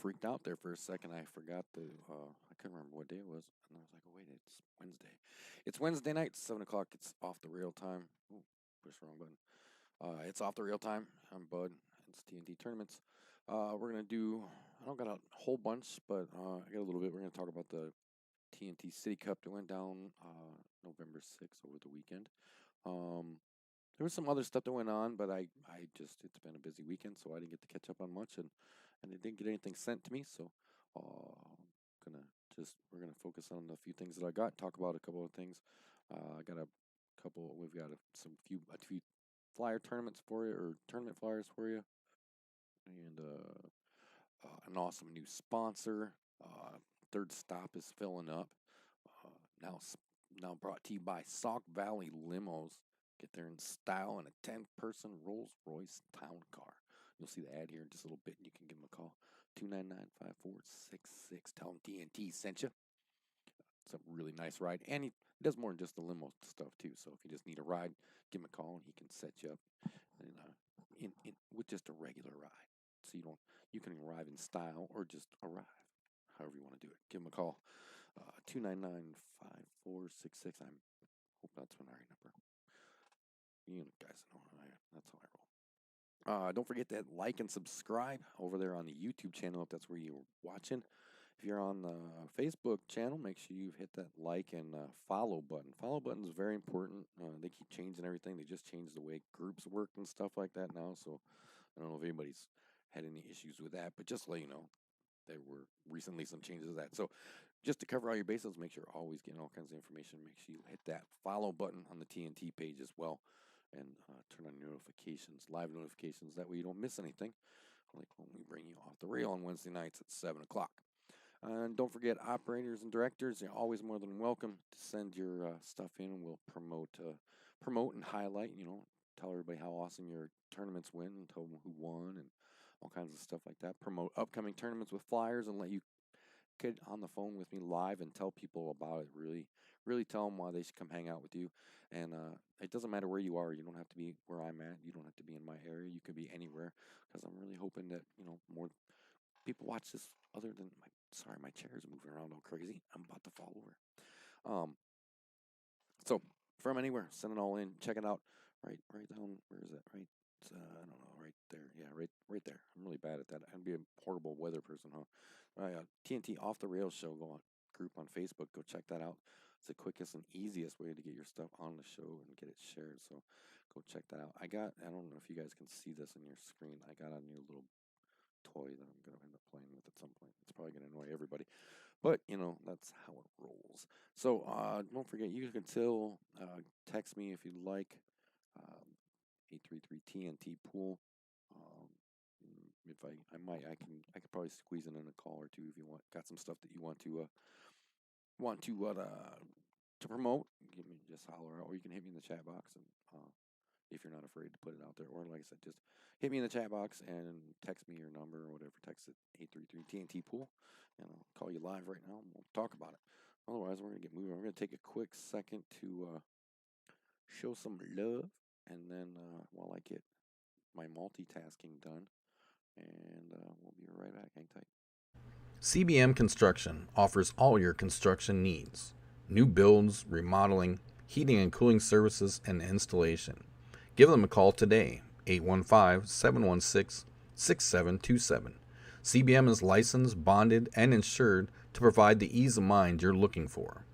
freaked out there for a second. I forgot I couldn't remember what day it was. And I was like, oh, wait, it's Wednesday. It's Wednesday night, 7 o'clock. It's off the rail time. Ooh, push the wrong button. It's off the rail time. I'm Bud. It's TNT tournaments. We're going to do, I don't got a whole bunch, but I got a little bit. We're going to talk about the Tnt City Cup that went down November 6th over the weekend. There was some other stuff that went on, but it's been a busy weekend, so I didn't get to catch up on much, and I didn't get anything sent to me, so we're gonna focus on a few things that I got, talk about a couple of things. I got we've got a few flyer tournaments for you, or tournament flyers for you, and an awesome new sponsor. Third stop is filling up. Now brought to you by Sauk Valley Limos. Get there in style in a 10-person Rolls-Royce town car. You'll see the ad here in just a little bit, and you can give them a call. 299-5466. Tell them TNT sent you. It's a really nice ride, and he does more than just the limo stuff too. So if you just need a ride, give him a call, and he can set you up with just a regular ride. So you can arrive in style or just arrive, however you want to do it. Give him a call. 299-5466. I hope that's my right number. You guys know that's how I roll. Don't forget to like and subscribe over there on the YouTube channel if that's where you're watching. If you're on the Facebook channel, make sure you hit that like and follow button. Follow button is very important. They keep changing everything. They just changed the way groups work and stuff like that now. So I don't know if anybody's had any issues with that, but just to let you know, there were recently some changes to that. So just to cover all your bases, make sure you're always getting all kinds of information. Make sure you hit that follow button on the TNT page as well, and turn on notifications, live notifications. That way you don't miss anything, like when we bring you off the rail on Wednesday nights at 7 o'clock. And don't forget, operators and directors, you're always more than welcome to send your stuff in, and we'll promote and highlight, tell everybody how awesome your tournaments went, and tell them who won, and all kinds of stuff like that. Promote upcoming tournaments with flyers, and let you get on the phone with me live and tell people about it. Really tell them why they should come hang out with you. And it doesn't matter where you are. You don't have to be where I'm at. You don't have to be in my area. You could be anywhere, because I'm really hoping that more people watch this. Other than my chair is moving around all crazy. I'm about to fall over. So from anywhere, send it all in. Check it out. Right down. Where is it? Right. I don't know. Right there. Yeah. Right there. I'm really bad at that. I'd be a horrible weather person, huh? TNT Off the Rails show. Go on group on Facebook. Go check that out. It's the quickest and easiest way to get your stuff on the show and get it shared. So go check that out. I don't know if you guys can see this on your screen. I got a new little toy that I'm going to end up playing with at some point. It's probably going to annoy everybody, but that's how it rolls. So don't forget, you can still text me if you'd like. 833 TNT pool. If I could probably squeeze in a call or two if you got some stuff that you want to promote. Just holler out, or you can hit me in the chat box, and if you're not afraid to put it out there, or like I said, just hit me in the chat box and text me your number or whatever. Text it 833 TNT pool, and I'll call you live right now and we'll talk about it. Otherwise, we're gonna get moving. We're gonna take a quick second to show some love, and then while I get my multitasking done, and we'll be right back. Hang tight. CBM Construction offers all your construction needs: new builds, remodeling, heating and cooling services, and installation. Give them a call today, 815-716-6727. CBM is licensed, bonded, and insured to provide the ease of mind you're looking for.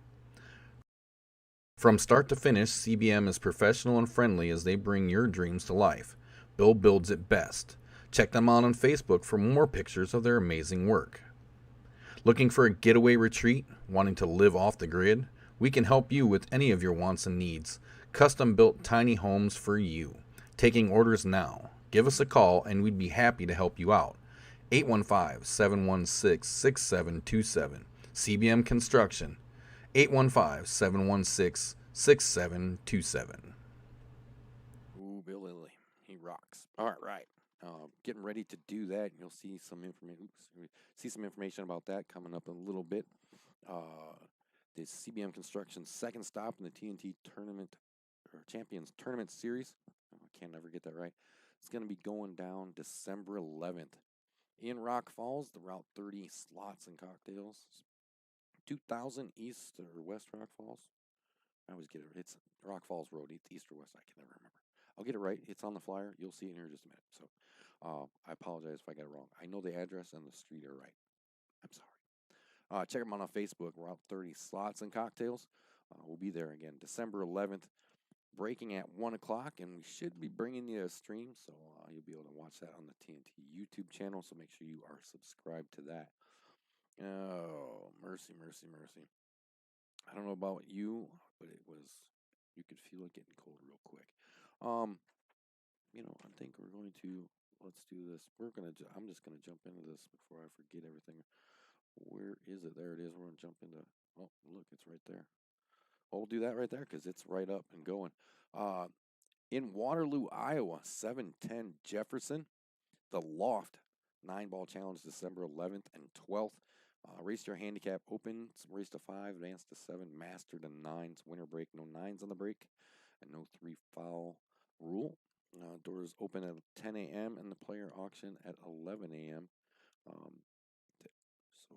From start to finish, CBM is professional and friendly as they bring your dreams to life. Bill builds it best. Check them out on Facebook for more pictures of their amazing work. Looking for a getaway retreat? Wanting to live off the grid? We can help you with any of your wants and needs. Custom-built tiny homes for you. Taking orders now. Give us a call and we'd be happy to help you out. 815-716-6727. CBM Construction. 815-716-6727. Ooh, Bill Lilly. He rocks. All right. Getting ready to do that. You'll see some information about that coming up in a little bit. This CBM Construction's second stop in the TNT Tournament or Champions Tournament Series. I can't never get that right. It's going to be going down December 11th. In Rock Falls, the Route 30 Slots and Cocktails. 2000 East or West Rock Falls. I always get it. It's Rock Falls Road, East or West. I can never remember. I'll get it right. It's on the flyer. You'll see it in here in just a minute. So I apologize if I got it wrong. I know the address and the street are right. I'm sorry. Check them out on Facebook, Route 30 Slots and Cocktails. We'll be there again December 11th, breaking at 1 o'clock, and we should be bringing you a stream, so you'll be able to watch that on the TNT YouTube channel, so make sure you are subscribed to that. Oh, mercy, mercy, mercy. I don't know about you, but you could feel it getting cold real quick. I think we're going to, let's do this. I'm just going to jump into this before I forget everything. Where is it? There it is. We're going to jump into, oh, look, it's right there. Well, we'll do that right there because it's right up and going. In Waterloo, Iowa, 710 Jefferson, the Loft 9-ball challenge, December 11th and 12th. Race to your handicap open, race to 5, advance to 7, master to 9s, winner break, no 9s on the break, and no 3 foul rule. Doors open at 10 a.m. and the player auction at 11 a.m. So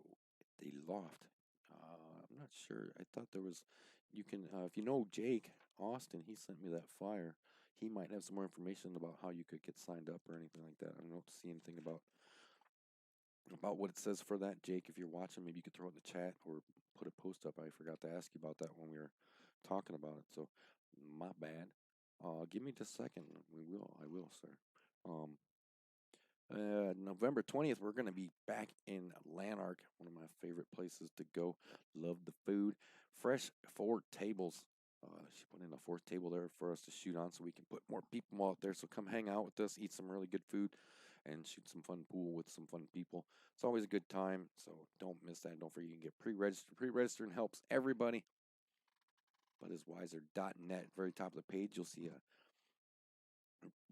the Loft, I'm not sure. I thought there was, you can, if you know Jake Austin, he sent me that flyer. He might have some more information about how you could get signed up or anything like that. I don't see anything about what it says for that, Jake. If you're watching, maybe you could throw it in the chat or put a post up. I forgot to ask you about that when we were talking about it. So, my bad. Give me just a second. I will, sir. November 20th, we're going to be back in Lanark, one of my favorite places to go. Love the food. Fresh 4 tables. She put in a 4th table there for us to shoot on so we can put more people out there. So come hang out with us, eat some really good food, and shoot some fun pool with some fun people. It's always a good time, so don't miss that. Don't forget you can get pre-registered. Pre-registering helps everybody. But it's wiser.net. Very top of the page, you'll see a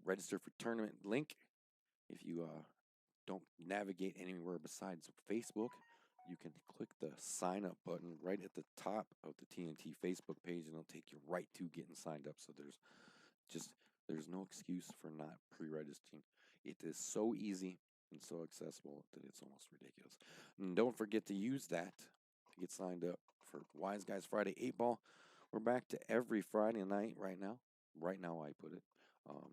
register for tournament link. If you don't navigate anywhere besides Facebook, you can click the sign up button right at the top of the TNT Facebook page, and it'll take you right to getting signed up. So there's no excuse for not pre-registering. It is so easy and so accessible that it's almost ridiculous. And don't forget to use that to get signed up for Wiseguys Friday 8 Ball. We're back to every Friday night right now. Right now, I put it.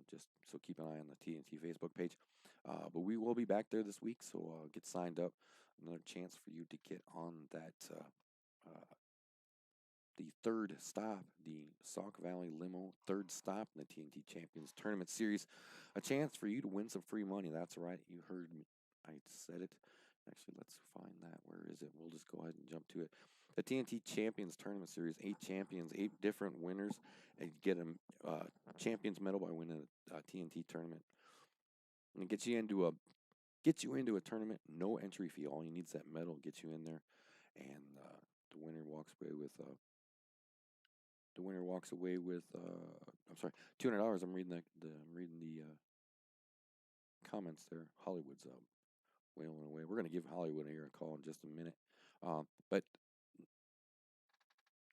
Just so keep an eye on the TNT Facebook page. But we will be back there this week, so get signed up. Another chance for you to get on that the third stop, the Sauk Valley Limo third stop in the TNT Champions Tournament Series. A chance for you to win some free money. That's right, you heard me. I said it. Actually, let's find that. Where is it? We'll just go ahead and jump to it. The TNT Champions Tournament Series, 8 champions, 8 different winners, and you get a champions medal by winning a TNT tournament. And it gets you into a tournament, no entry fee. All you need is that medal, get you in there, and the winner walks away with I'm sorry, $200. I'm reading the comments there. Hollywood's wailing away. We're gonna give Hollywood here a call in just a minute, but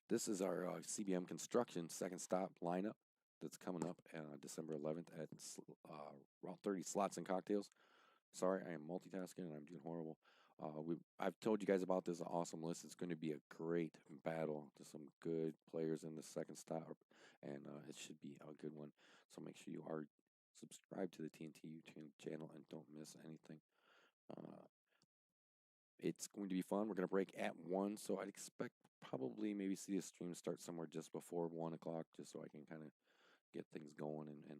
this is our CBM Construction second stop lineup that's coming up December 11th at Route 30 Slots and Cocktails. Sorry, I am multitasking and I'm doing horrible. I've told you guys about this awesome list. It's going to be a great battle. There's some good players in the second stop, and it should be a good one. So make sure you are subscribed to the TNT YouTube channel and don't miss anything. It's going to be fun. We're going to break at 1, so I'd expect probably maybe see the stream start somewhere just before 1 o'clock, just so I can kind of get things going and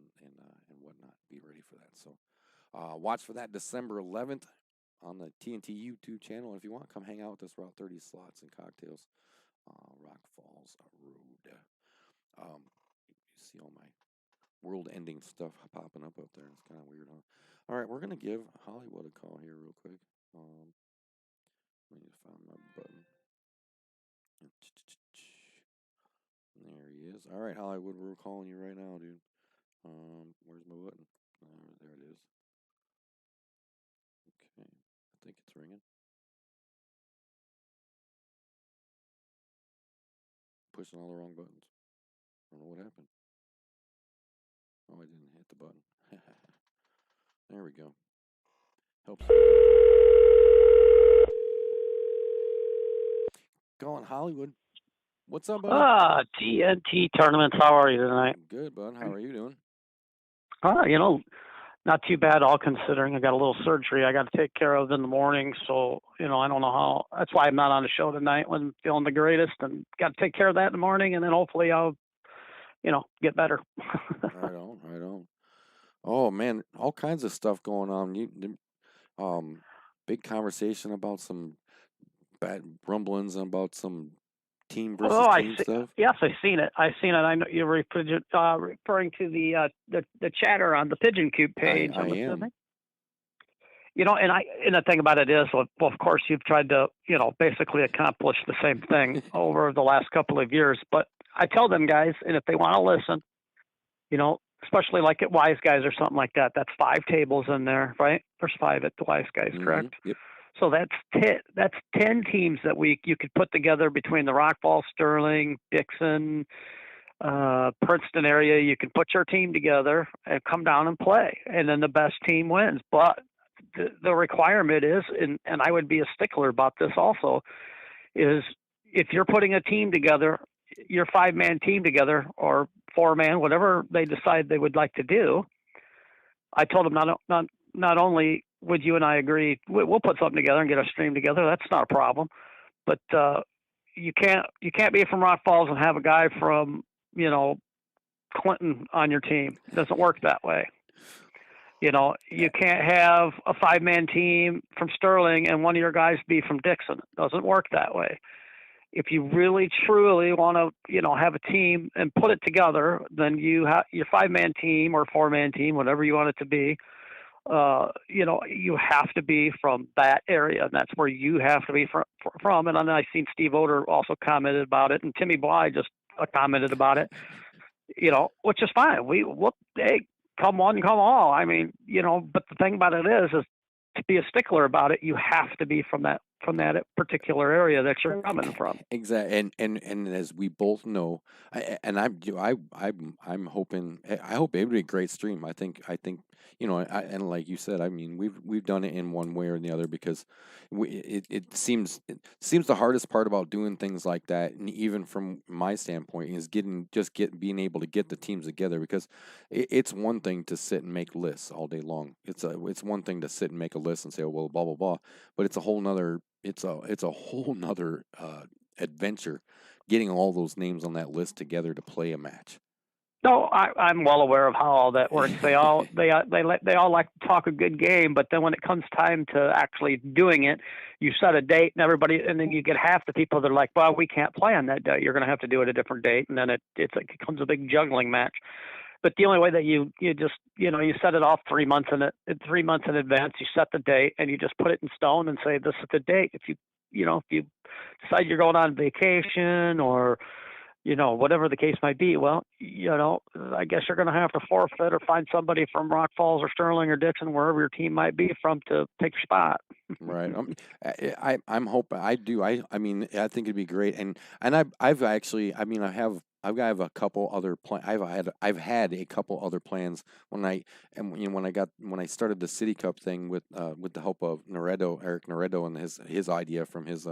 whatnot. Be ready for that. So watch for that December 11th on the TNT YouTube channel. And if you want, come hang out with us, Route 30 Slots and Cocktails, Rock Falls Road. You see all my world-ending stuff popping up there. It's kind of weird, huh? All right, we're going to give Hollywood a call here real quick. Let me just find my button. There he is. All right, Hollywood, we're calling you right now, dude. Where's my button? There it is. Okay, I think it's ringing. Pushing all the wrong buttons. I don't know what happened. Oh, I didn't hit the button. There we go. Helps. Going Hollywood. What's up, buddy? TNT tournaments. How are you tonight? Good, bud. How are you doing? Not too bad, all considering. I got a little surgery I got to take care of in the morning, so I don't know how. That's why I'm not on the show tonight when I'm feeling the greatest, and got to take care of that in the morning, and then hopefully I'll, get better. Right on. Oh man, all kinds of stuff going on. Big conversation about some bad rumblings about some team versus team stuff. Yes, I've seen it. I know you're referring to the chatter on the Pigeon Coop page. I am. And the thing about it is, well, of course, you've tried to, basically accomplish the same thing over the last couple of years. But I tell them guys, and if they want to listen, especially like at Wiseguys or something like that, that's 5 tables in there, right? There's 5 at the Wiseguys, correct? Yep. So that's 10 teams that you could put together between the Rock Falls, Sterling, Dixon, Princeton area. You can put your team together and come down and play, and then the best team wins. But the requirement is, and I would be a stickler about this also, is if you're putting a team together, your 5-man team together or 4-man, whatever they decide they would like to do. I told them not only would you and I agree, we'll put something together and get a stream together. That's not a problem, but you can't be from Rock Falls and have a guy from Clinton on your team. It doesn't work that way. You can't have a 5-man team from Sterling and one of your guys be from Dixon. It doesn't work that way. If you really truly want to, have a team and put it together, then you have your 5-man team or 4-man team, whatever you want it to be. You have to be from that area, and that's where you have to be from. And then I seen Steve Oder also commented about it, and Timmy Bly just commented about it. Which is fine. Hey, come one, come all. I mean, but the thing about it is to be a stickler about it, you have to be from that particular area that you're coming from. Exactly, and as we both know, I'm hoping. I hope it would be a great stream. I think and like you said, I mean, we've done it in one way or the other because it seems the hardest part about doing things like that, and even from my standpoint, is being able to get the teams together, because it's one thing to sit and make lists all day long. It's one thing to sit and make a list and say, oh, well, blah blah blah, but it's a whole nother adventure getting all those names on that list together to play a match. No, I'm well aware of how all that works. They all like to talk a good game, but then when it comes time to actually doing it, you set a date and then you get half the people that are like, well, we can't play on that date. You're going to have to do it a different date, and then it becomes a big juggling match. But the only way that you just you set it off 3 months in advance, you set the date and you just put it in stone and say this is the date. If you decide you're going on vacation or whatever the case might be, well, I guess you're going to have to forfeit or find somebody from Rock Falls or Sterling or Dixon, wherever your team might be from, to take your spot. Right. I'm hoping. I mean, I think it'd be great. And I've actually, I mean, I have a couple other I've had a couple other plans when I started the City Cup thing with the help of Eric Noredo, and his idea from his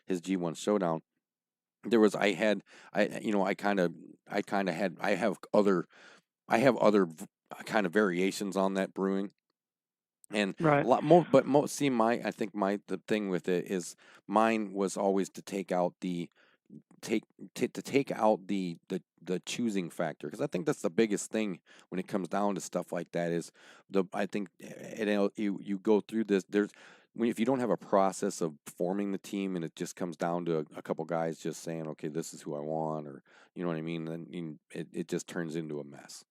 G1 Showdown. I have other kind of variations on that brewing, and right. a lot more. But the thing with it is mine was always to take out the choosing factor, because I think that's the biggest thing when it comes down to stuff like that. Is you go through this. If you don't have a process of forming the team, and it just comes down to a couple guys just saying, okay, this is who I want, or you know what I mean, then it just turns into a mess.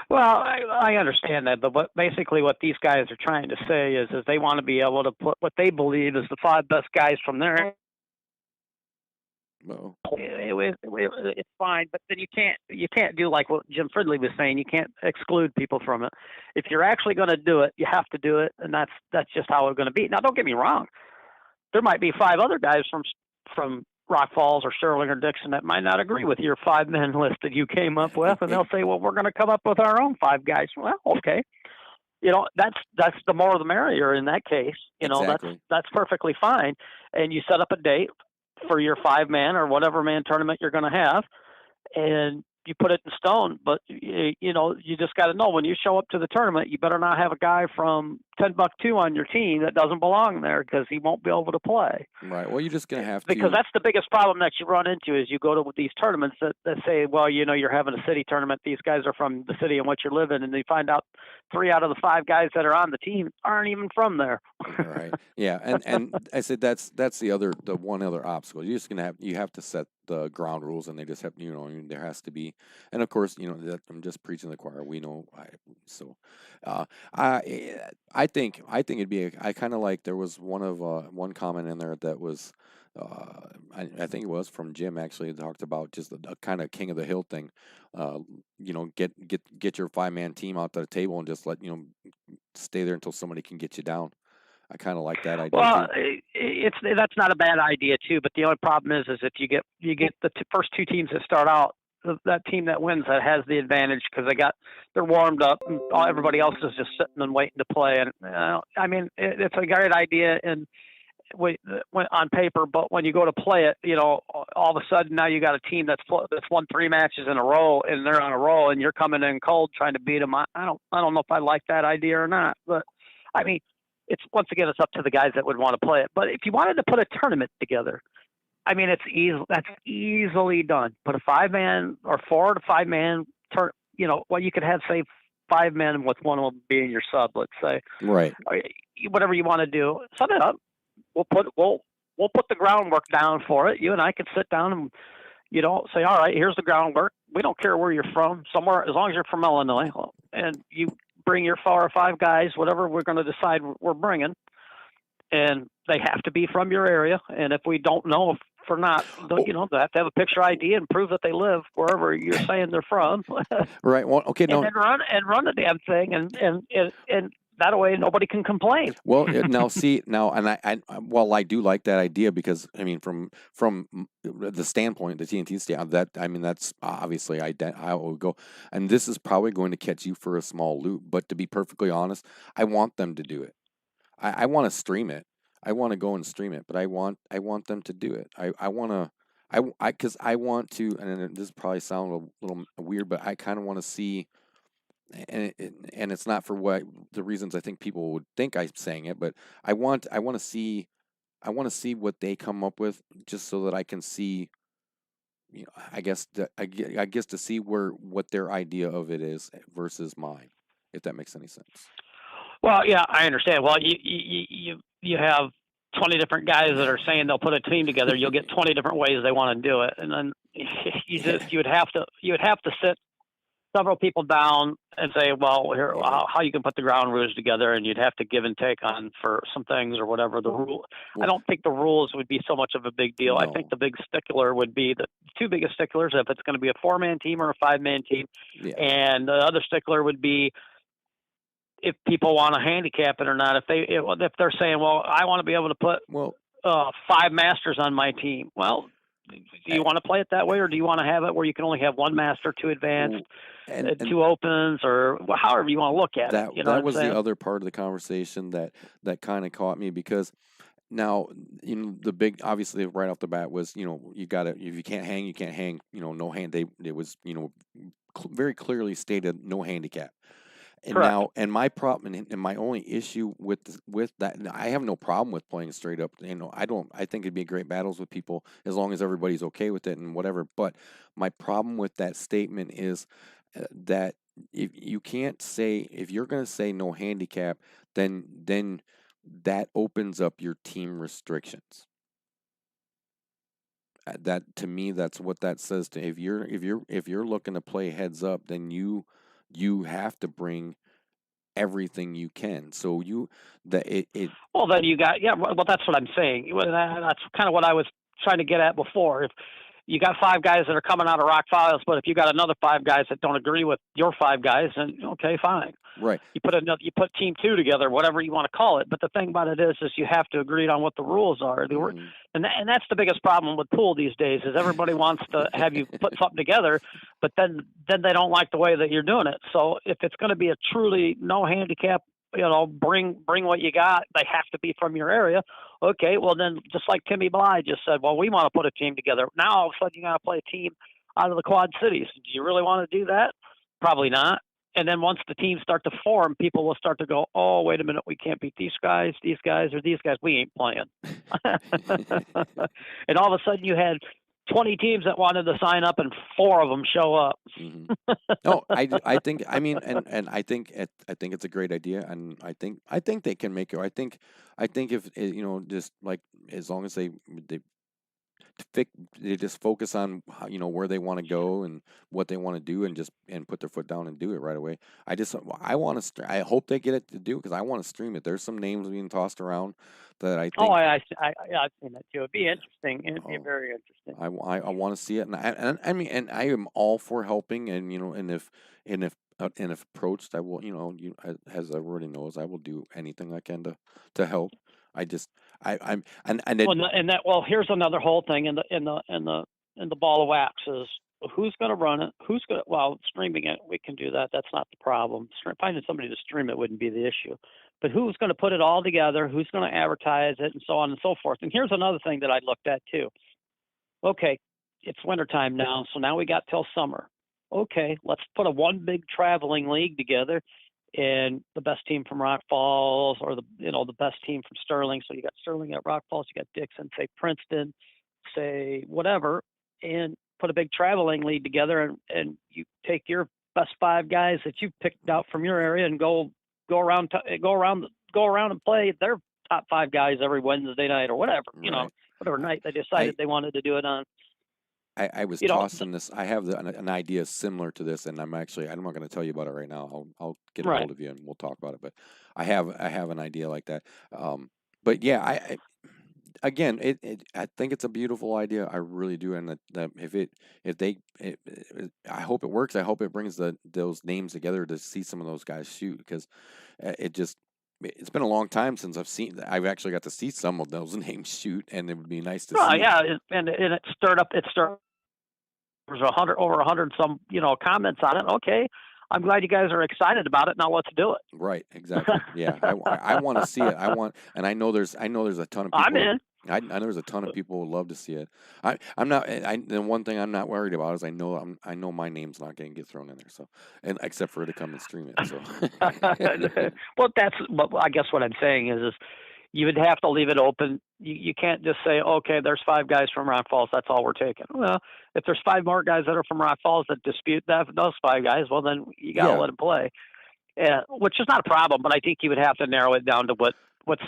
Well, I understand that, but basically what these guys are trying to say is they want to be able to put what they believe is the 5 best guys from there. No. It's fine, but then you can't do like what Jim Fridley was saying. You can't exclude people from it. If you're actually going to do it, you have to do it, and that's just how it's going to be. Now, don't get me wrong. There might be 5 other guys from Rock Falls or Sterling or Dixon that might not agree with your 5-man list that you came up with, and they'll say, well, we're going to come up with our own 5 guys. Well, okay. that's the more the merrier in that case. Exactly. That's perfectly fine. And you set up a date for your 5-man or whatever man tournament you're going to have, and you put it in stone. But you just got to know when you show up to the tournament, you better not have a guy from 10-2 on your team that doesn't belong there, because he won't be able to play. Right. Well, you're just going to have to. Because that's the biggest problem that you run into is you go to these tournaments that say, well, you're having a city tournament. These guys are from the city in which you're living, and you find out 3 out of the 5 guys that are on the team aren't even from there. Right. Yeah. And I said that's the one other obstacle. You're just you have to set the ground rules, and they just have, there has to be, and of course, that I'm just preaching to the choir. We know. I think it'd be. I kind of like, there was one comment in there that was, I think it was from Jim, actually, talked about just a kind of king of the hill thing. Get your 5-man team out to the table and just let stay there until somebody can get you down. I kind of like that idea. Well, too. That's not a bad idea too, but the only problem is if you get the first 2 teams that start out, that team that wins that has the advantage, because they're warmed up and everybody else is just sitting and waiting to play. And it's a great idea and on paper, but when you go to play it, all of a sudden now you got a team that's won 3 matches in a row and they're on a roll, and you're coming in cold trying to beat them. I don't know if I like that idea or not, but it's up to the guys that would want to play it. But if you wanted to put a tournament together, it's that's easily done. Put a 5-man or 4 to 5-man you could have, say, 5 men with one of them being your sub, let's say. Right. Whatever you want to do, set it up. We'll put the groundwork down for it. You and I could sit down and say, all right, here's the groundwork. We don't care where you're from, somewhere, as long as you're from Illinois, and you bring your 4 or 5 guys, whatever we're going to decide we're bringing, and they have to be from your area. And if we don't know if we're not, they have to have a picture ID and prove that they live wherever you're saying they're from. Right. Well, okay. And then run the damn thing, and that way nobody can complain. Well, and I do like that idea, because from the standpoint, the TNT stand, that's obviously I will go, and this is probably going to catch you for a small loop. But to be perfectly honest, I want them to do it. I want to stream it. I want to go and stream it, but I want them to do it. Because I want to, and this probably sounds a little weird, but I kind of want to see. And it's not for what the reasons I think people would think I'm saying it, but I want to see what they come up with, just so that I can see, I guess to see what their idea of it is versus mine, if that makes any sense. Well, yeah, I understand. Well, you have 20 different guys that are saying they'll put a team together. You'll get 20 different ways they want to do it, and then you would have to sit several people down and say, well, here, how you can put the ground rules together, and you'd have to give and take on for some things or whatever the rule. I don't think the rules would be so much of a big deal. No. I think the big stickler would be the 2 biggest sticklers, if it's going to be a 4-man team or a 5-man team. Yeah. And the other stickler would be if people want to handicap it or not. If they're saying, well, I want to be able to put 5 masters on my team. Well, do you want to play it that way, or do you want to have it where you can only have 1 master, 2 advanced, and 2 opens, or however you want to look at it? That was the other part of the conversation that kind of caught me, because now, the big, obviously right off the bat was, you got to, if you can't hang, you can't hang, no hand. It was, very clearly stated, no handicap. And Correct. Now, and my problem and my only issue with that, I have no problem with playing straight up. I think it'd be great battles with people as long as everybody's okay with it and whatever. But my problem with that statement is that if you can't say, if you're going to say no handicap, then that opens up your team restrictions. That, to me, that's what that says. If you're looking to play heads up, then you have to bring everything you can. So well, then you got, well, that's what I'm saying. That's kind of what I was trying to get at before. If you got 5 guys that are coming out of Rock Files, but if you got another 5 guys that don't agree with your 5 guys, then okay, fine. Right. You put team 2 together, whatever you want to call it. But the thing about it is you have to agree on what the rules are. And that's the biggest problem with pool these days is everybody wants to have you put something together, but then they don't like the way that you're doing it. So if it's going to be a truly no handicap, bring what you got. They have to be from your area. Okay, well then, just like Timmy Bly just said, well, we want to put a team together. Now all of a sudden you got to play a team out of the Quad Cities. Do you really want to do that? Probably not. And then once the teams start to form, people will start to go, oh, wait a minute, we can't beat these guys, or these guys. We ain't playing. And all of a sudden you had 20 teams that wanted to sign up and 4 of them show up. No, I think, I mean, and I think it's a great idea. And I think they can make it. I think if, just like, as long as they just focus on where they want to go and what they want to do, and put their foot down and do it right away. I hope they get it to do, because I want to stream it. There's some names being tossed around that I think. Oh, I've seen that too. It'd be interesting. It'd be very interesting. I want to see it, and I mean, and I am all for helping, and if approached, I will, as everybody knows, I will do anything I can to help. Here's another whole thing in the ball of wax is who's going to run it? Streaming it, we can do that. That's not the problem. Finding somebody to stream it wouldn't be the issue. But who's going to put it all together? Who's going to advertise it, and so on and so forth? And here's another thing that I looked at too. Okay, it's wintertime now, so now we got till summer. Okay, let's put one big traveling league together. And the best team from Rock Falls, or the best team from Sterling. So you got Sterling at Rock Falls, you got Dixon, say Princeton, say whatever, and put a big traveling league together, and you take your best 5 guys that you've picked out from your area and go around and play their top 5 guys every Wednesday night or whatever, right. Whatever night they decided they wanted to do it on. I was tossing this. I have an idea similar to this, and I'm not going to tell you about it right now. I'll get a hold of you and we'll talk about it. But I have an idea like that. But yeah, I think it's a beautiful idea. I really do. And I hope it works. I hope it brings those names together to see some of those guys shoot, because it's been a long time since I've actually got to see some of those names shoot, and it would be nice to see. Yeah, and it stirred up. There's over 100 some comments on it. Okay, I'm glad you guys are excited about it. Now let's do it. Right, exactly. Yeah, I want to see it. And I know there's a ton of people. I'm in. I know there's a ton of people who love to see it. I'm not. The one thing I'm not worried about is I know my name's not going to get thrown in there. So, and except for it to come and stream it. So. Well, I guess what I'm saying is you would have to leave it open. You can't just say, okay, there's 5 guys from Rock Falls. That's all we're taking. Well, if there's 5 more guys that are from Rock Falls that dispute those 5 guys, well, then you got to let them play. Which is not a problem, but I think you would have to narrow it down to what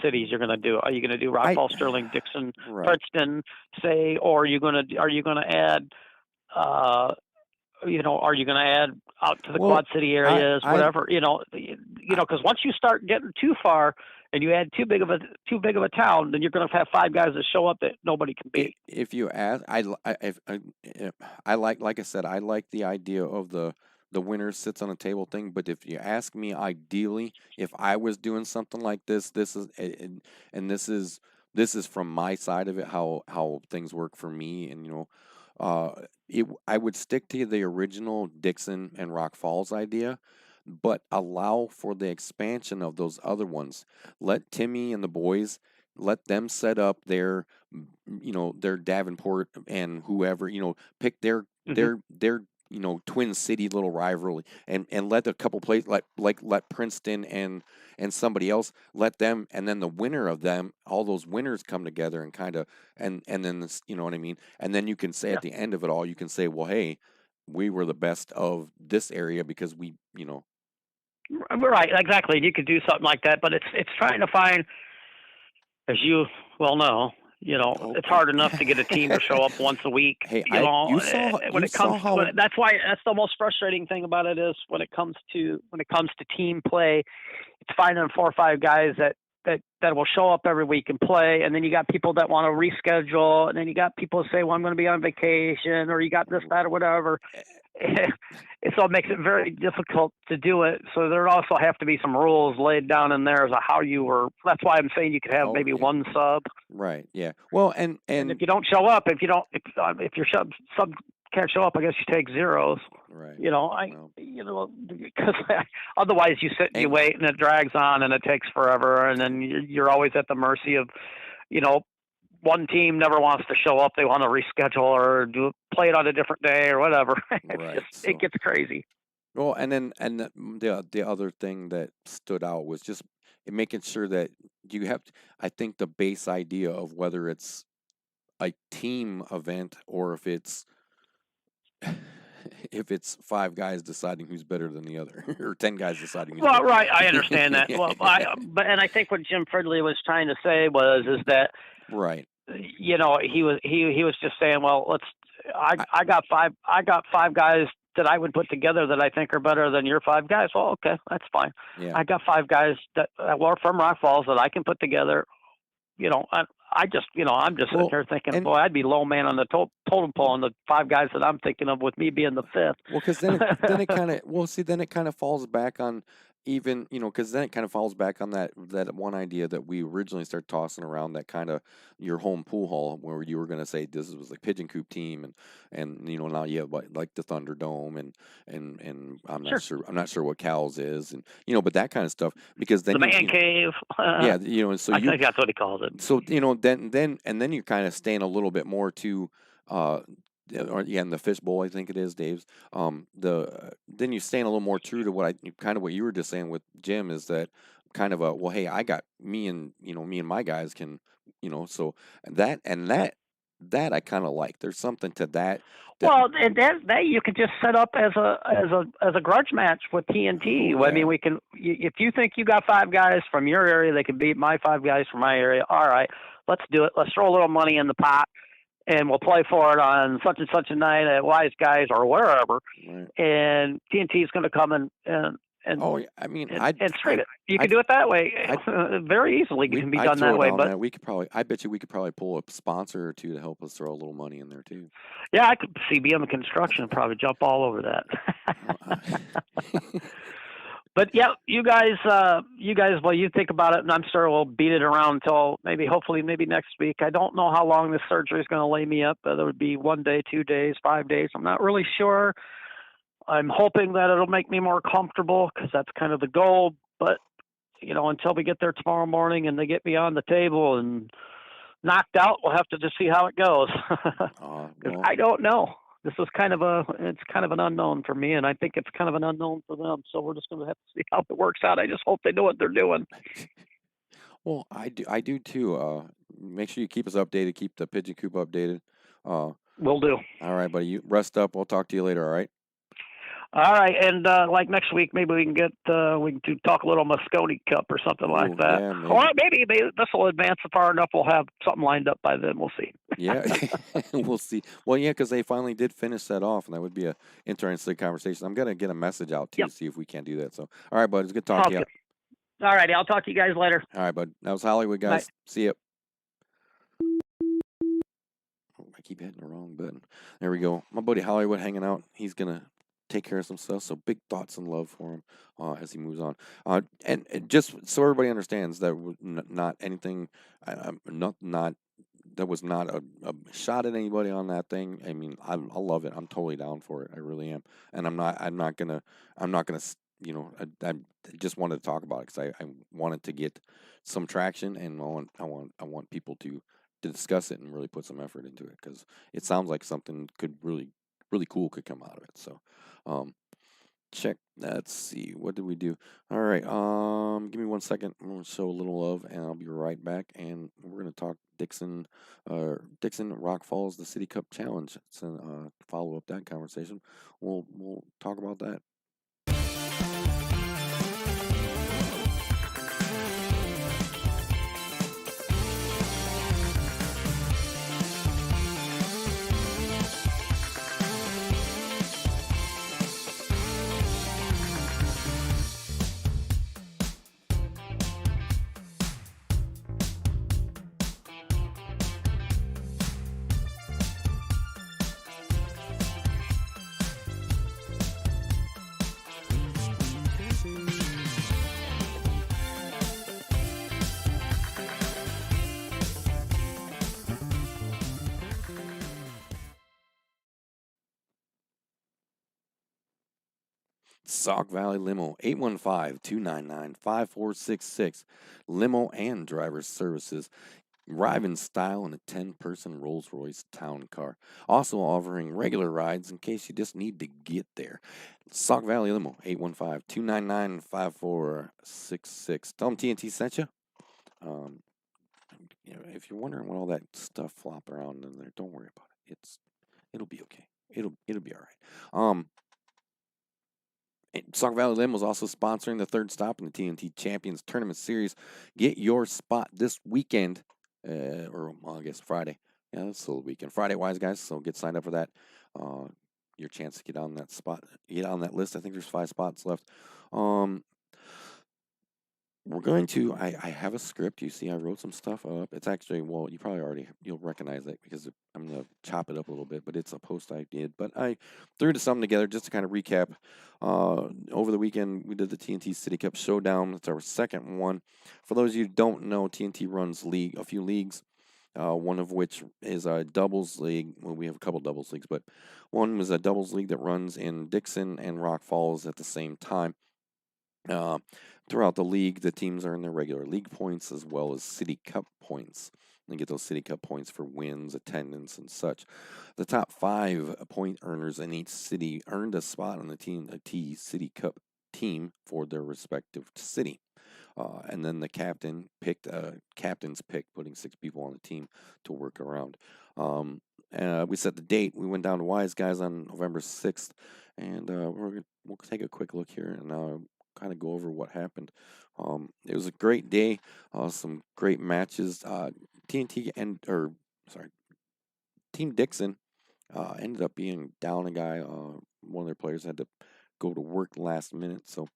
cities you're going to do. Are you going to do Rock Falls, Sterling, Dixon, Princeton, say, or are you going to add, are you going to add out to the Quad City areas, whatever, because once you start getting too far and you add too big of a town, then you're going to have 5 guys that show up that nobody can beat. If you ask, I like I said, I like the idea of the winner sits on a table thing. But if you ask me, ideally, if I was doing something like this is from my side of it, how things work for me, and I would stick to the original Dixon and Rock Falls idea, but allow for the expansion of those other ones. Let Timmy and the boys, let them set up their Davenport and whoever, pick their Twin City little rivalry, and let a couple plays, let Princeton and somebody else, let them, and then the winner of them, all those winners come together and kind of, and then this, you know what I mean? And then you can say at the end of it all, you can say, well, hey, we were the best of this area because we. Right, exactly. You could do something like that, but it's trying to find, as you well know, it's hard enough to get a team to show up once a week. Hey, that's the most frustrating thing about it is when it comes to team play, it's finding 4 or 5 guys that will show up every week and play, and then you got people that want to reschedule, and then you got people who say, well, I'm going to be on vacation, or you got this, that, or whatever. so it makes it very difficult to do it. So there also have to be some rules laid down in there as to how you were. That's why I'm saying you could have maybe one sub. Right. Yeah. Well, and if you don't show up, if your sub can't show up, I guess you take zeros. Right. Because otherwise you sit and you wait and it drags on and it takes forever, and then you're always at the mercy of, one team never wants to show up. They want to reschedule or play it on a different day or whatever. Right. It gets crazy. Well, and the other thing that stood out was just making sure that you have, I think, the base idea of whether it's a team event or if it's 5 guys deciding who's better than the other, or 10 guys deciding who's better. Right, I understand that. Well, and I think what Jim Fridley was trying to say is that, right, he was just saying, well, I got 5 guys that I would put together that I think are better than your 5 guys. Well, okay, that's fine. Yeah. I got 5 guys that were from Rock Falls that I can put together. I'm just sitting there thinking, boy, I'd be low man on the totem pole on the 5 guys that I'm thinking of, with me being the 5th. Well, because then it kind of falls back on, even, because then it kind of falls back on that one idea that we originally started tossing around, that kind of your home pool hall, where you were going to say this was like Pigeon Coop team, and now you have like the Thunderdome, and I'm not sure what Cal's is, and but that kind of stuff, because then the man cave. and so I think that's what he calls it. So then you're kind of staying a little bit more to in the fishbowl, I think it is, Dave's. Then you're staying a little more true to what you were just saying with Jim, is that kind of well, hey, I got me and my guys can, so that I kind of like. There's something to that. Well, and that you could just set up as a grudge match with TNT. Yeah. I mean, we can. If you think you got 5 guys from your area, they can beat my 5 guys from my area. All right, let's do it. Let's throw a little money in the pot, and we'll play for it on such and such a night at Wiseguys or wherever. Right. And TNT is going to come and straight it. You can do it that way. Very easily. It can be done that way. But I bet you we could probably pull a sponsor or two to help us throw a little money in there too. Yeah, I could see CBM Construction probably jump all over that. But yeah, you guys, well, you think about it, and I'm sure we'll beat it around until hopefully next week. I don't know how long this surgery is going to lay me up. Whether it would be 1 day, 2 days, 5 days. I'm not really sure. I'm hoping that it'll make me more comfortable, because that's kind of the goal. But, until we get there tomorrow morning and they get me on the table and knocked out, we'll have to just see how it goes. I don't know. This is kind of an unknown for me, and I think it's kind of an unknown for them. So we're just going to have to see how it works out. I just hope they know what they're doing. Well, I do too. Make sure you keep us updated. Keep the Pigeon Coop updated. Will do. All right, buddy. You rest up. We'll talk to you later. All right. All right, and like next week, maybe we can talk a little Moscone Cup or something like that. Yeah, or maybe this will advance far enough. We'll have something lined up by then. We'll see. Yeah, we'll see. Well, yeah, because they finally did finish that off, and that would be an interesting conversation. I'm gonna get a message out to see if we can do that. So, all right, bud, it's good talking to you. All righty, I'll talk to you guys later. All right, bud. That was Hollywood, guys. Bye. See ya. I keep hitting the wrong button. There we go. My buddy Hollywood hanging out. He's gonna take care of some stuff, so big thoughts and love for him as he moves on. And just so everybody understands, that was not anything, that was not a shot at anybody on that thing. I mean, I love it. I'm totally down for it. I really am. And I'm not gonna, I just wanted to talk about it because I wanted to get some traction, and I want people to discuss it and really put some effort into it, because it sounds like something could really cool could come out of it. So, check. Let's see. What did we do? All right. Give me 1 second. I'm gonna show a little love, and I'll be right back. And we're gonna talk Dixon, Rock Falls, the City Cup Challenge. So, follow up that conversation. We'll talk about that. Sauk Valley Limo, 815-299-5466. Limo and driver services. Arrive in style in a 10-person Rolls-Royce town car. Also offering regular rides in case you just need to get there. Sauk Valley Limo, 815-299-5466. Tell them TNT sent you. If you're wondering what all that stuff flopping around in there, don't worry about it. It'll be okay. It'll be all right. Sauk Valley Limo is also sponsoring the third stop in the TNT Champions Tournament Series. Get your spot this weekend, or well, I guess Friday. Yeah, that's still the weekend. Friday, Wiseguys. So get signed up for that. Your chance to get on that spot, get on that list. I think there's 5 spots left. We're going to. I have a script. You see, I wrote some stuff up. It's actually, well, you'll recognize it because I'm gonna chop it up a little bit. But it's a post I did. But I threw something together just to kind of recap. Over the weekend, we did the Tnt City Cup Showdown. It's our second one. For those of you who don't know, TNT runs a few leagues. One of which is a doubles league. Well, we have a couple doubles leagues, but one was a doubles league that runs in Dixon and Rock Falls at the same time. Throughout the league, the teams earn their regular league points as well as City Cup points. They get those City Cup points for wins, attendance, and such. The top 5 point earners in each city earned a spot on the Tnt City Cup team for their respective city. And then the captain picked captain's pick, putting 6 people on the team to work around. We set the date. We went down to Wiseguys on November 6th, and we'll take a quick look here and kind of go over what happened. It was a great day, some great matches. Team Dixon ended up being down a guy. One of their players had to go to work last minute, so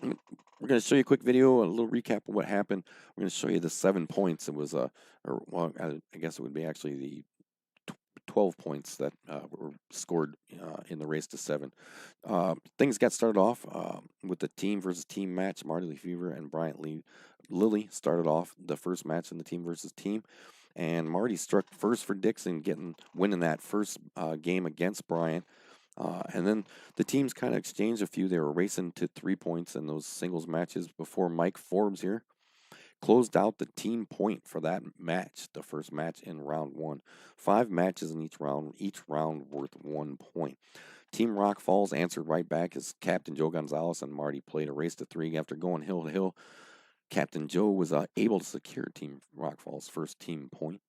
we're going to show you a quick video, a little recap of what happened. We're going to show you the 7 points. It was I guess it would be actually the 12 points that were scored in the race to 7. Things got started off with the team versus team match. Marty Lefevre and Bryant Lilly started off the first match in the team versus team. And Marty struck first for Dixon, winning that first game against Bryant. And then the teams kind of exchanged a few. They were racing to 3 points in those singles matches before Mike Forbes here closed out the team point for that match, the first match in round 1. 5 matches in each round worth 1 point. Team Rock Falls answered right back as Captain Joe Gonzalez and Marty played a race to 3 after going hill to hill. Captain Joe was able to secure Team Rock Falls' first team point.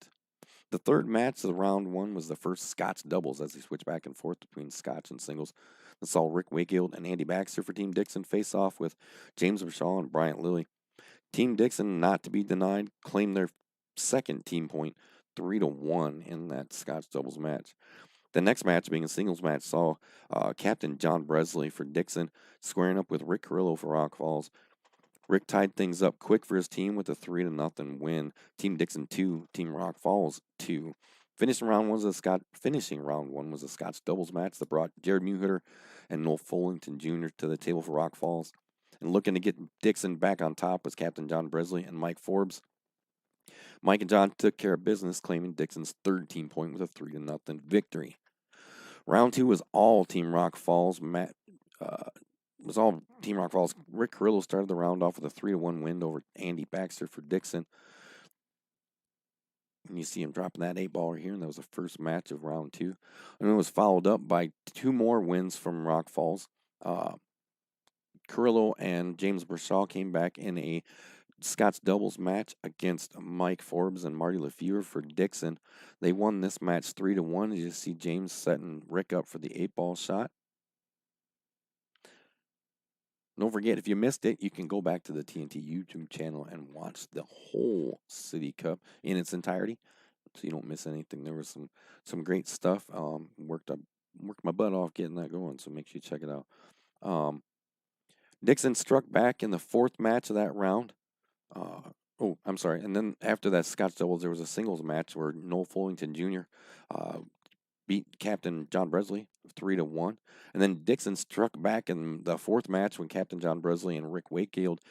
The third match of the round 1 was the first Scotch Doubles as they switched back and forth between Scotch and singles. That saw Rick Wakefield and Andy Baxter for Team Dixon face off with James Bershaw and Bryant Lilly. Team Dixon, not to be denied, claimed their second team point 3-1 in that Scotch Doubles match. The next match, being a singles match, saw Captain John Bresley for Dixon squaring up with Rick Carrillo for Rock Falls. Rick tied things up quick for his team with a 3-0 win. Team Dixon 2, Team Rock Falls 2. Finishing round one was a Scotch Doubles match that brought Jared Mewhitter and Noel Fullington Jr. to the table for Rock Falls. And looking to get Dixon back on top was Captain John Bresley and Mike Forbes. Mike and John took care of business, claiming Dixon's third team point with a 3-0 victory. Round 2 was all Team Rock Falls. Rick Carrillo started the round off with a 3-1 win over Andy Baxter for Dixon. And you see him dropping that 8-baller here, and that was the first match of round 2. And it was followed up by 2 more wins from Rock Falls. Carrillo and James Bershaw came back in a Scots Doubles match against Mike Forbes and Marty Lefevre for Dixon. They won this match 3-1. You see James setting Rick up for the 8-ball shot. Don't forget, if you missed it, you can go back to the TNT YouTube channel and watch the whole City Cup in its entirety, so you don't miss anything. There was some great stuff. Worked my butt off getting that going, so make sure you check it out. Dixon struck back in the 4th match of that round. And then after that Scotch Doubles, there was a singles match where Noel Fullington Jr. Beat Captain John Bresley 3-1. And then Dixon struck back in the 4th match when Captain John Bresley and Rick Wakefield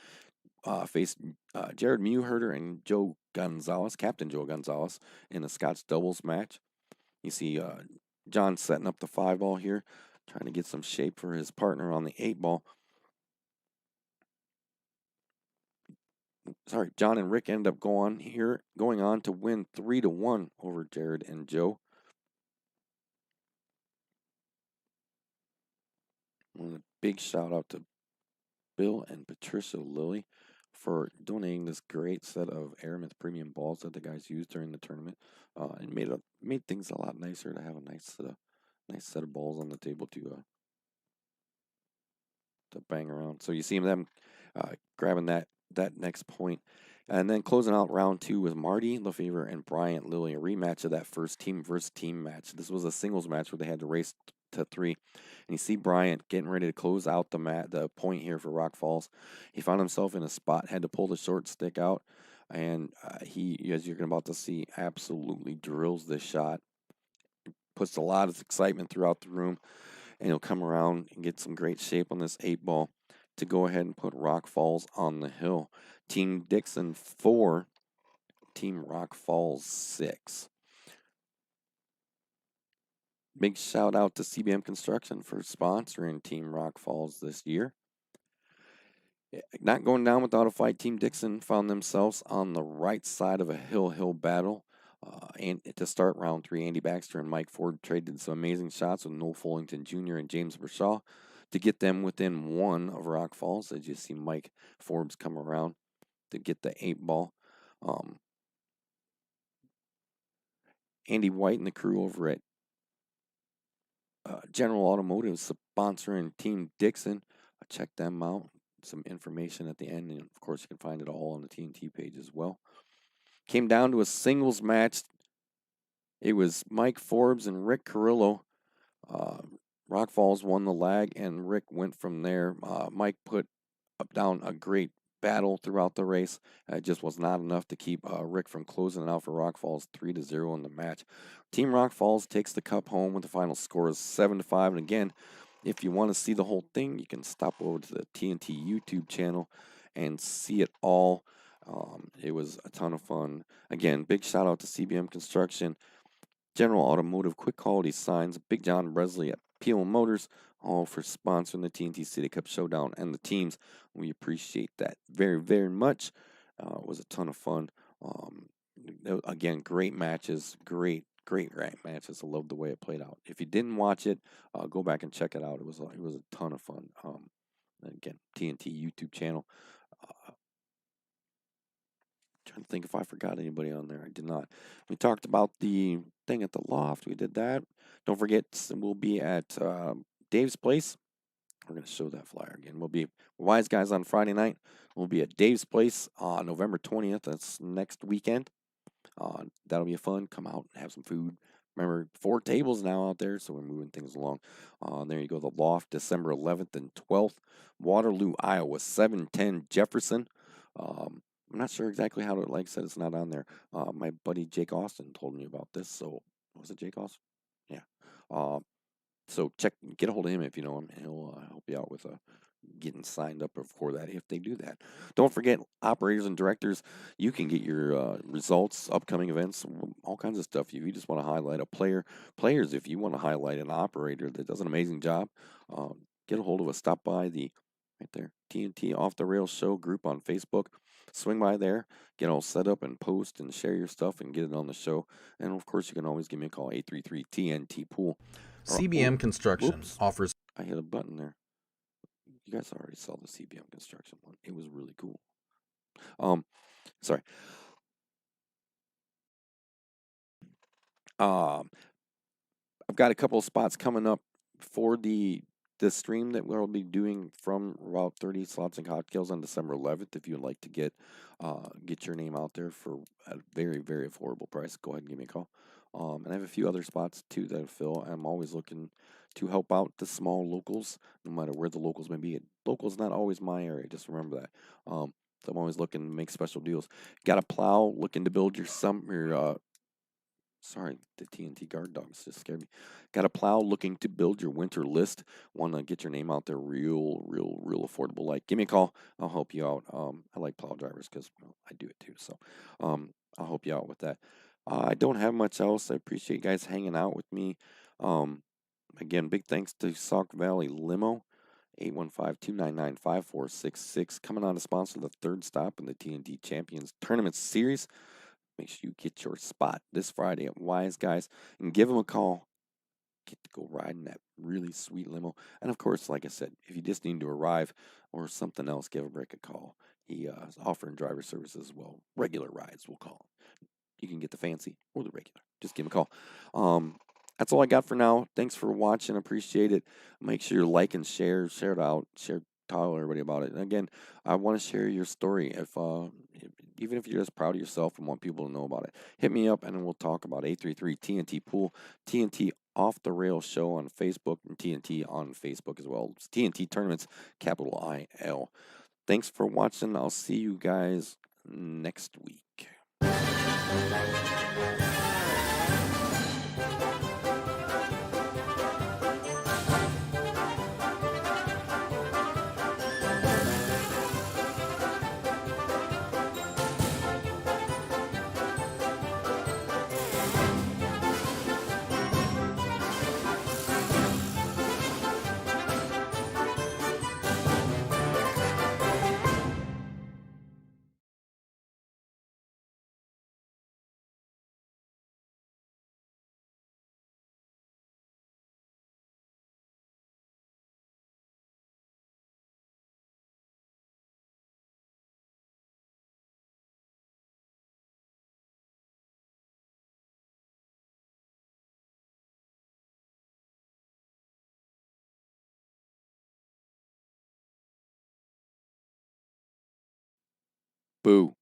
faced Jared Mewhitter and Captain Joe Gonzalez, in a Scotch Doubles match. You see John setting up the 5-ball here. trying to get some shape for his partner on the 8-ball. Sorry, John and Rick end up going on to win 3-1 over Jared and Joe. And a big shout out to Bill and Patricia Lilly for donating this great set of Aramith premium balls that the guys used during the tournament, and made things a lot nicer to have a nice set of balls on the table to bang around. So you see them grabbing that next point. And then closing out round 2 was Marty Lefevre and Bryant Lilly, a rematch of that first team versus team match. This was a singles match where they had to race to 3. And you see Bryant getting ready to close out the point here for Rock Falls. He found himself in a spot, had to pull the short stick out, and he, as you're about to see, absolutely drills this shot. Puts a lot of excitement throughout the room, and he'll come around and get some great shape on this 8-ball to go ahead and put Rock Falls on the hill. Team Dixon 4, Team Rock Falls 6. Big shout out to CBM Construction for sponsoring Team Rock Falls this year. Not going down without a fight, Team Dixon found themselves on the right side of a hill battle. And to start round 3, Andy Baxter and Mike Ford traded some amazing shots with Noel Fullington Jr. and James Bershaw to get them within 1 of Rock Falls. As you see Mike Forbes come around to get the 8-ball. Andy White and the crew over at General Automotive sponsoring Team Dixon. Check them out. Some information at the end, and of course you can find it all on the TNT page as well. Came down to a singles match. It was Mike Forbes and Rick Carrillo. Rock Falls won the lag, and Rick went from there. Mike put down a great battle throughout the race. It just was not enough to keep Rick from closing it out for Rock Falls 3-0 in the match. Team Rock Falls takes the cup home with the final score of 7-5. And again, if you want to see the whole thing, you can stop over to the TNT YouTube channel and see it all. It was a ton of fun. Again, big shout out to CBM Construction, General Automotive, Quick Quality Signs, Big John Bresley at Peel Motors, all for sponsoring the Tnt City Cup Showdown and the teams. We appreciate that very, very much. It was a ton of fun. Again, great matches, great matches. I love the way it played out. If you didn't watch it, go back and check it out. It was a ton of fun. Again, TNT YouTube channel. Trying to think if I forgot anybody on there. I did not. We talked about the thing at the loft. We did that. Don't forget, we'll be at Dave's place. We're going to show that flyer again. We'll be Wiseguys on Friday night. We'll be at Dave's place on November 20th. That's next weekend. That'll be fun. Come out and have some food. Remember, 4 tables now out there, so we're moving things along. There you go. The loft, December 11th and 12th. Waterloo, Iowa, 710 Jefferson. I'm not sure exactly how to, like I said, it's not on there. My buddy Jake Austin told me about this. So, was it Jake Austin? Yeah. So get a hold of him if you know him. He'll help you out with getting signed up for that if they do that. Don't forget, operators and directors, you can get your results, upcoming events, all kinds of stuff. If you just want to highlight a players, if you want to highlight an operator that does an amazing job, get a hold of us. Stop by the right there TNT Off the Rails Show group on Facebook. Swing by there, get all set up and post and share your stuff and get it on the show. And of course, you can always give me a call, 833-TNT-POOL. CBM Construction offers. I hit a button there. You guys already saw the CBM Construction one. It was really cool. Sorry. I've got a couple of spots coming up for the stream that we'll be doing from Route 30 Slots and Cocktails on December 11th. If you'd like to get your name out there for a very, very affordable price, go ahead and give me a call. And I have a few other spots too that I fill. I'm always looking to help out the small locals, no matter where the locals may be. Local's not always my area, just remember that. So I'm always looking to make special deals. Got a plow, looking to build your sorry, the TNT guard dogs just scared me. Got a plow, looking to build your winter list. Want to get your name out there real affordable. Like, give me a call. I'll help you out. I like plow drivers because I do it too. So I'll help you out with that. I don't have much else. I appreciate you guys hanging out with me. Again, big thanks to Sauk Valley Limo, 815-299-5466, coming on to sponsor the third stop in the Tnt Champions Tournament Series. Make sure you get your spot this Friday at Wiseguys and give them a call. Get to go ride in that really sweet limo. And of course, like I said, if you just need to arrive or something else, give Rick a call. He is offering driver services as well. Regular rides, we'll call them. You can get the fancy or the regular. Just give him a call. That's all I got for now. Thanks for watching. Appreciate it. Make sure you like and share it out. Tell everybody about it. And again, I want to share your story. Even if you're just proud of yourself and want people to know about it, hit me up and we'll talk about 833 TNT Pool, TNT Off the Rails Show on Facebook, and TNT on Facebook as well. It's TNT Tournaments, capital IL. Thanks for watching. I'll see you guys next week. Boo.